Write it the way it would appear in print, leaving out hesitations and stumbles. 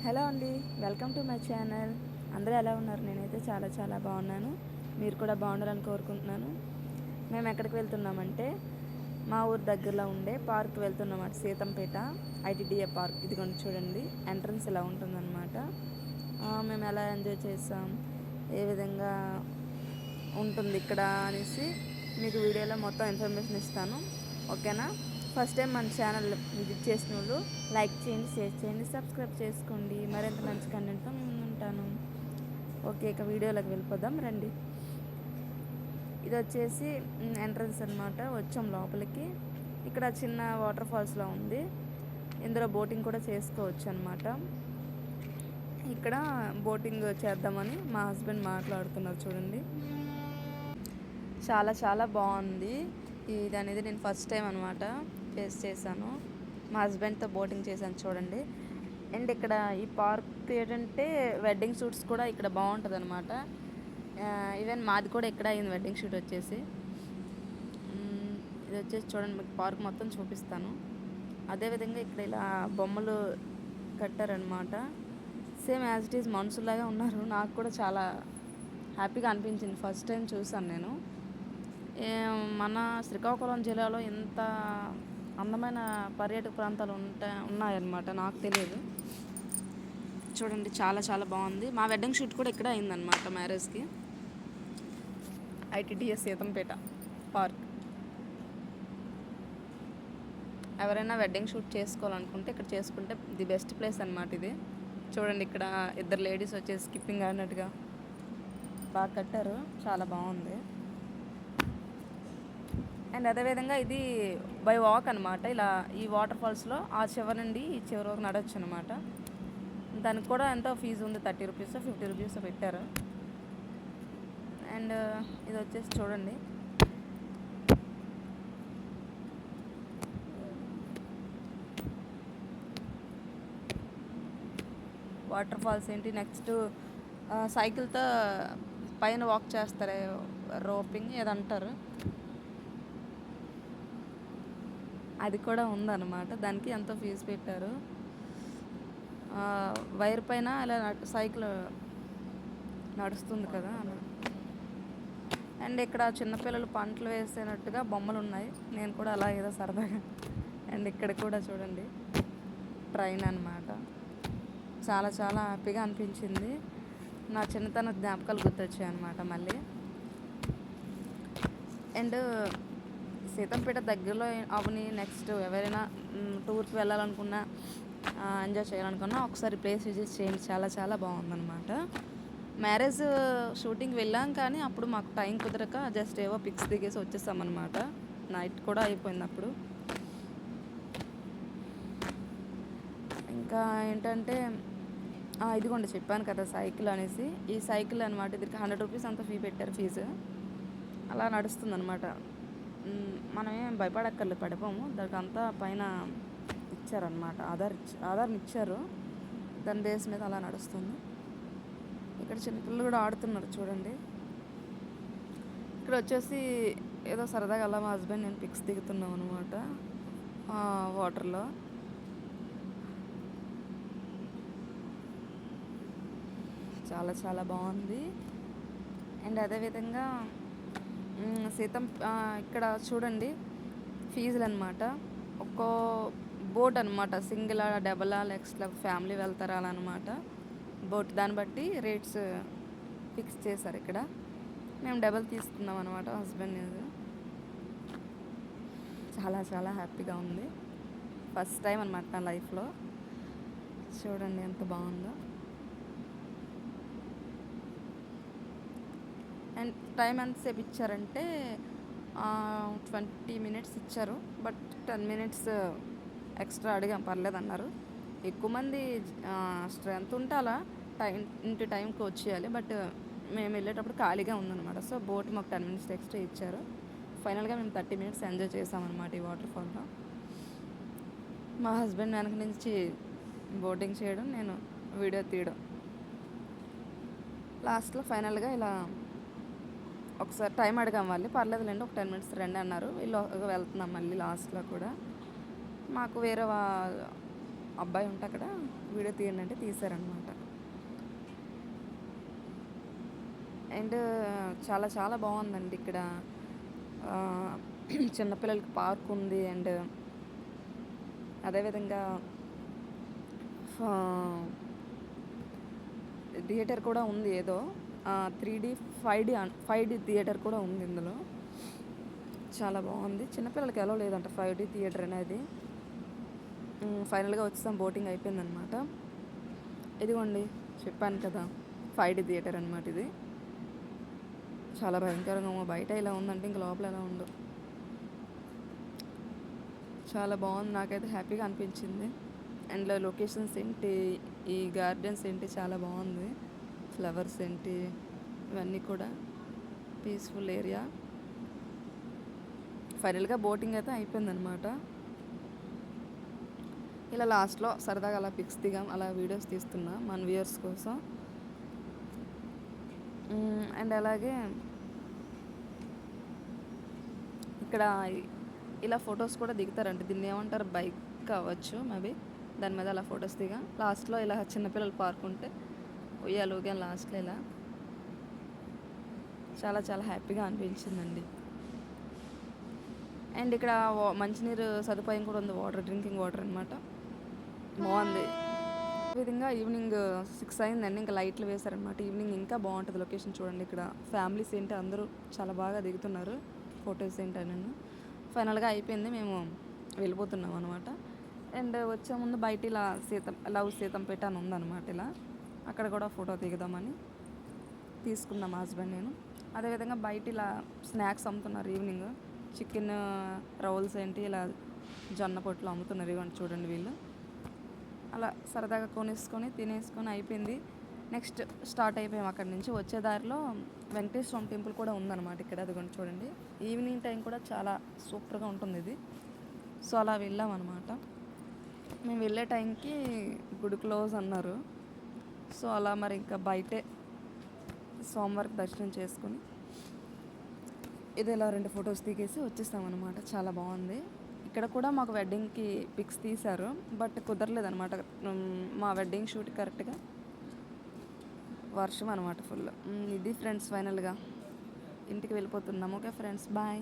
Hello అండి, welcome to my channel. అందరూ ఎలా ఉన్నారు? నేనైతే చాలా చాలా బాగున్నాను. మీరు కూడా బాగుండాలని కోరుకుంటున్నాను. మేము ఎక్కడికి వెళ్తున్నామంటే మా ఊరు దగ్గరలో ఉండే పార్క్ వెళ్తున్నామాట. Seethampeta ITDA park. ఇదిగోండి చూడండి, ఎంట్రన్స్ ఇలా ఉంటుందన్నమాట. మేము ఎలా ఎంజాయ్ చేస్తాం, ఏ విధంగా ఉంటుంది ఇక్కడ అనేసి మీకు వీడియోలో మొత్తం ఇన్ఫర్మేషన్ ఇస్తాను. ఓకేనా? ఫస్ట్ టైం మన ఛానల్ విజిట్ చేసిన వాళ్ళు లైక్ చేయండి, షేర్ చేయండి, సబ్స్క్రైబ్ చేసుకోండి. మరింత మంచి కంటెంట్తో మేము ఉంటాను. ఓకే, ఇక వీడియోలోకి వెళ్ళిపోదాం రండి. ఇది వచ్చేసి ఎంట్రన్స్ అనమాట. వచ్చాం లోపలికి. ఇక్కడ చిన్న వాటర్ ఫాల్స్లో ఉంది. ఇందులో బోటింగ్ కూడా చేసుకోవచ్చు అనమాట. ఇక్కడ బోటింగ్ చేద్దామని మా హస్బెండ్ మాట్లాడుతున్నారు చూడండి. చాలా చాలా బాగుంది ఇది అనేది. నేను ఫస్ట్ టైం అనమాట ఫేస్ చేశాను. మా హస్బెండ్తో బోటింగ్ చేశాను చూడండి. అండ్ ఇక్కడ ఈ పార్క్ ఏంటంటే వెడ్డింగ్ షూట్స్ కూడా ఇక్కడ బాగుంటుంది అనమాట. ఈవెన్ మాది కూడా ఇక్కడ అయింది వెడ్డింగ్ షూట్ వచ్చేసి. ఇది వచ్చేసి చూడండి, మీకు పార్క్ మొత్తం చూపిస్తాను. అదేవిధంగా ఇక్కడ ఇలా బొమ్మలు కట్టారనమాట. సేమ్ యాజ్ ఇట్ ఈజ్ మనుషులాగా ఉన్నారు. నాకు కూడా చాలా హ్యాపీగా అనిపించింది. ఫస్ట్ టైం చూసాను నేను. మన శ్రీకాకుళం జిల్లాలో ఇంత అందమైన పర్యాటక ప్రాంతాలు ఉన్నాయన్నమాట. నాకు తెలియదు. చూడండి, చాలా చాలా బాగుంది. మా వెడ్డింగ్ షూట్ కూడా ఇక్కడ అయిందనమాట, మ్యారేజ్కి. ITDS Seethampeta park. ఎవరైనా వెడ్డింగ్ షూట్ చేసుకోవాలనుకుంటే ఇక్కడ చేసుకుంటే ది బెస్ట్ ప్లేస్ అనమాట ఇది. చూడండి, ఇక్కడ ఇద్దరు లేడీస్ వచ్చేసి స్కిప్పింగ్ ఆడినట్టుగా బాగా కట్టారు. చాలా బాగుంది. అండ్ అదేవిధంగా ఇది బై వాక్ అనమాట. ఇలా ఈ వాటర్ ఫాల్స్లో ఆ చివరి నుండి ఈ చివరి వరకు నడవచ్చు అనమాట. దానికి కూడా ఎంతో ఫీజు ఉంది, 30 రూపీస్ 50 రూపీస్ పెట్టారు. అండ్ ఇది వచ్చేసి చూడండి, వాటర్ ఫాల్స్ ఏంటి. నెక్స్ట్ సైకిల్తో పైన వాక్ చేస్తారే, రోపింగ్ ఏదంటారు, అది కూడా ఉందన్నమాట. దానికి ఎంతో ఫీజు పెట్టారు. వైర్ పైన ఇలా సైకిల్ నడుస్తుంది కదా. అండ్ ఇక్కడ చిన్నపిల్లలు పంటలు వేసేనట్టుగా బొమ్మలు ఉన్నాయి. నేను కూడా అలా ఏదో సరదాగా. అండ్ ఇక్కడ కూడా చూడండి, ట్రైన్ అనమాట. చాలా చాలా హ్యాపీగా అనిపించింది. నా చిన్నతన జ్ఞాపకాలు గుర్తొచ్చాయి అనమాట మళ్ళీ. అండ్ సీతంపేట దగ్గరలో అవని. నెక్స్ట్ ఎవరైనా టూర్కి వెళ్ళాలనుకున్నా, ఎంజాయ్ చేయాలనుకున్నా ఒకసారి ప్లేస్ విజిట్ చేయండి. చాలా చాలా బాగుందన్నమాట. మ్యారేజ్ షూటింగ్కి వెళ్ళాం, కానీ అప్పుడు మాకు టైం కుదరక జస్ట్ ఏవో పిక్స్ దిగేసి వచ్చేసామన్నమాట. నైట్ కూడా అయిపోయింది అప్పుడు. ఇంకా ఏంటంటే ఇదిగోండి చెప్పాను కదా సైకిల్ అనేసి. ఈ సైకిల్ అనమాట. దీనికి 100 రూపీస్ అంతా ఫీ పెట్టారు, ఫీజు. అలా నడుస్తుంది అనమాట. మనమేం భయపడక్కర్లేదు, పడిపోము. దానికి అంతా పైన ఇచ్చారనమాట, ఆధార్ని ఇచ్చారు. దాని బేస్ మీద అలా నడుస్తుంది. ఇక్కడ చిన్నపిల్లలు కూడా ఆడుతున్నారు చూడండి. ఇక్కడ వచ్చేసి ఏదో సరదాగా అలా మా హస్బెండ్ నేను పిక్స్ దిగుతున్నాం అనమాట వాటర్లో. చాలా చాలా బాగుంది. అండ్ అదేవిధంగా ఇక్కడ చూడండి ఫీజులు అనమాట. ఒక్కో బోట్ అనమాట, సింగిలా, డబలా, నెక్స్ట్ ఫ్యామిలీ వెళ్తారా అలా అనమాట. బోట్ దాన్ని బట్టి రేట్స్ ఫిక్స్ చేశారు ఇక్కడ. మేము డబల్ తీసుకున్నాం అనమాట, హస్బెండ్. చాలా చాలా హ్యాపీగా ఉంది. ఫస్ట్ టైం అనమాట నా లైఫ్లో. చూడండి ఎంత బాగుందో. అండ్ టైం ఎంతసేపు ఇచ్చారంటే 20 మినిట్స్ ఇచ్చారు. బట్ 10 మినిట్స్ ఎక్స్ట్రా అడిగాం, పర్లేదన్నారు. ఎక్కువ మంది స్ట్రెంత్ ఉంటే అలా ఇంటి టైంకి వచ్చేయాలి. బట్ మేము వెళ్ళేటప్పుడు ఖాళీగా ఉందన్నమాట. సో బోట్ మాకు 10 మినిట్స్ ఎక్స్ట్రా ఇచ్చారు. ఫైనల్గా మేము 30 మినిట్స్ ఎంజాయ్ చేసామన్నమాట ఈ వాటర్ ఫాల్లో. మా హస్బెండ్ వెనక నుంచి బోటింగ్ చేయడం, నేను వీడియో తీయడం. లాస్ట్లో ఫైనల్గా ఇలా ఒకసారి టైం అడిగాం వాళ్ళు. పర్లేదులేండి, ఒక 10 మినిట్స్ రండి అన్నారు. వీళ్ళు వెళ్తున్నాం మళ్ళీ లాస్ట్లో కూడా. మాకు వేరే అబ్బాయి ఉంటే అక్కడ వీడియో తీయండి అంటే తీశారనమాట. అండ్ చాలా చాలా బాగుందండి ఇక్కడ. చిన్నపిల్లలకి పార్క్ ఉంది. అండ్ అదేవిధంగా థియేటర్ కూడా ఉంది ఏదో 3D 5D థియేటర్ కూడా ఉంది ఇందులో. చాలా బాగుంది. చిన్నపిల్లలకి ఎలా లేదంట 5D థియేటర్ అనేది. ఫైనల్గా వచ్చేసాం, బోటింగ్ అయిపోయిందనమాట. ఇదిగోండి చెప్పాను కదా 5D థియేటర్ అనమాట ఇది. చాలా భయంకరంగా బయట ఇలా ఉందంటే ఇంక లోపల ఎలా ఉండదు. చాలా బాగుంది, నాకైతే హ్యాపీగా అనిపించింది. అండ్ లొకేషన్స్ ఏంటి, ఈ గార్డెన్స్ ఏంటి, చాలా బాగుంది. ఫ్లవర్స్ ఏంటి, ఇవన్నీ కూడా పీస్ఫుల్ ఏరియా. ఫైనల్గా బోటింగ్ అయితే అయిపోయిందనమాట. ఇలా లాస్ట్లో సరదాగా అలా పిక్స్ దిగాం, అలా వీడియోస్ తీస్తున్నా మన వ్యూయర్స్ కోసం. అండ్ అలాగే ఇక్కడ ఇలా ఫొటోస్ కూడా దిగుతారంట. దీన్ని ఏమంటారు, బైక్ కావచ్చు మేబీ. దాని మీద అలా ఫొటోస్ దిగా లాస్ట్లో ఇలా చిన్నపిల్లలు పార్క్ ఉంటే ఉయ్యాలుగా లాస్ట్లో ఇలా చాలా చాలా హ్యాపీగా అనిపించిందండి. అండ్ ఇక్కడ మంచినీరు సదుపాయం కూడా ఉంది, డ్రింకింగ్ వాటర్ అనమాట. బాగుంది. ఈ విధంగా ఈవినింగ్ 6 అయిందండి, ఇంకా లైట్లు వేశారనమాట. ఈవినింగ్ ఇంకా బాగుంటుంది లొకేషన్. చూడండి ఇక్కడ ఫ్యామిలీస్ ఏంటి అందరూ చాలా బాగా దిగుతున్నారు ఫొటోస్ ఏంటని. ఫైనల్గా అయిపోయింది, మేము వెళ్ళిపోతున్నాం అనమాట. అండ్ వచ్చే ముందు బయట ఇలా లవ్ సీతంపేట అని ఉందన్నమాట. ఇలా అక్కడ కూడా ఫోటో దిగుదామని తీసుకున్నాం మా హస్బెండ్ నేను. అదేవిధంగా బయట ఇలా స్నాక్స్ అమ్ముతున్నారు ఈవినింగ్. చికెన్ రోల్స్ ఏంటి, ఇలా జొన్న పొట్లు అమ్ముతున్నారు. ఇవ్వండి చూడండి వీళ్ళు. అలా సరదాగా కొనేసుకొని తినేసుకొని అయిపోయింది. నెక్స్ట్ స్టార్ట్ అయిపోయాం అక్కడి నుంచి. వచ్చే దారిలో వెంకటేశ్వర స్వామి టెంపుల్ కూడా ఉందన్నమాట ఇక్కడ. అదిగోండి చూడండి, ఈవినింగ్ టైం కూడా చాలా సూపర్గా ఉంటుంది ఇది. సో అలా వెళ్ళాం అనమాట. మేము వెళ్ళే టైంకి గుడి క్లోజ్ అన్నారు. సో అలా మరి ఇంకా బయటే సోమవారికి దర్శనం చేసుకుని ఇది ఇలా 2 ఫొటోస్ దిగేసి వచ్చేస్తామన్నమాట. చాలా బాగుంది. ఇక్కడ కూడా మాకు వెడ్డింగ్కి పిక్స్ తీశారు, బట్ కుదరలేదనమాట. మా వెడ్డింగ్ షూట్ కరెక్ట్గా వర్షం అనమాట ఫుల్. ఇది ఫ్రెండ్స్ ఫైనల్గా ఇంటికి వెళ్ళిపోతున్నాము. Okay friends, bye.